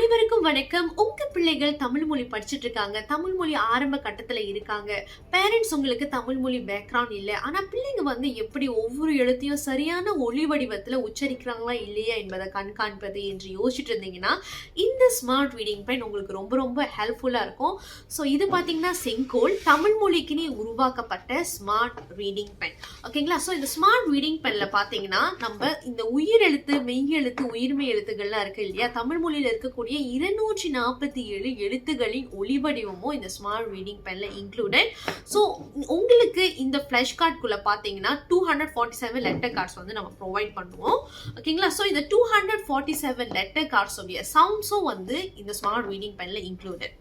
அனைவருக்கும் வணக்கம். உங்க பிள்ளைகள் தமிழ் மொழி படிச்சுட்டு இருக்காங்க, தமிழ் மொழி ஆரம்ப கட்டத்துல இருக்காங்க. பேரண்ட்ஸ் உங்களுக்கு தமிழ் மொழி பேக்ரவுண்ட் இல்ல, ஆனா பிள்ளைங்க எப்படி ஒவ்வொரு எழுத்தையும் சரியான ஒலி வடிவத்துல உச்சரிக்கிறாங்களா இல்லையா என்பதை கண்காணிப்பது என்று யோசிச்சுட்டு இருந்தீங்கன்னா இந்த ஸ்மார்ட் ரீடிங் பென் உங்களுக்கு ரொம்ப ரொம்ப ஹெல்ப்ஃபுல்லா இருக்கும். ஸோ இது பாத்தீங்கன்னா செங்கோல் தமிழ் மொழிக்குனே உருவாக்கப்பட்ட ஸ்மார்ட் ரீடிங் பென். ஓகேங்களா? ஸோ இந்த ஸ்மார்ட் ரீடிங் பென்ல பாத்தீங்கன்னா நம்ம இந்த உயிர் எழுத்து, மெய் எழுத்து, உயிர்மெய் எழுத்துக்கள்லாம் இருக்கு இல்லையா, தமிழ் மொழியில இருக்கக்கூடிய 247 எழுத்துக்களின் ஒளிவடிவமும் இந்த ஸ்மார்ட் ரீடிங் பென்ல இன்க்ளூடட். ஸோ உங்களுக்கு இந்த ஃபிளாஷ் கார்டுக்குள்ள பாத்தீங்கன்னா 247 லெட்டர் கார்ட்ஸ் நம்ம ப்ரொவைட் பண்ணுவோம். ஓகேங்களா? ஸோ இந்த 247 லெட்டர் கார்ட்ஸ் உடைய சவுண்ட்ஸும் இந்த ஸ்மார்ட் ரீடிங் பென்ல இன்க்ளூடட்.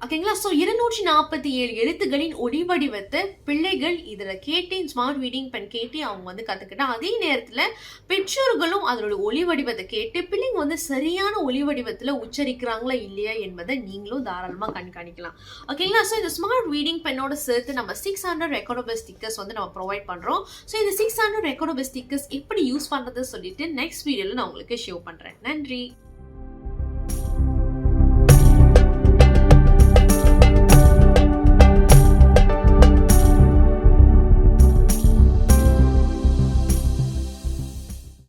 ஓகேங்களா? ஸோ 247 எழுத்துக்களின் ஒளி வடிவத்தை பிள்ளைகள் இதில் கேட்டு ஸ்மார்ட் ரீடிங் பென் கேட்டு அவங்க கற்றுக்கிட்டா, அதே நேரத்தில் பெற்றோர்களும் அதோட ஒளி வடிவத்தை கேட்டு பிள்ளைங்க சரியான ஒளி வடிவத்தில் உச்சரிக்கிறாங்களா இல்லையா என்பதை நீங்களும் தாராளமாக கண்காணிக்கலாம். ஓகேங்களா? ஸோ இந்த ஸ்மார்ட் ரீடிங் பென்னோட சேர்த்து நம்ம 600 ரெக்கார்டபிள் ஸ்டிக்கர்ஸ் நம்ம ப்ரொவைட் பண்ணுறோம். ஸோ இந்த 600 ரெக்கார்டபிள் ஸ்டிக்கர்ஸ் எப்படி யூஸ் பண்ணுறது சொல்லிட்டு நெக்ஸ்ட் வீடியோவில் நான் உங்களுக்கு ஷோ பண்ணுறேன். நன்றி.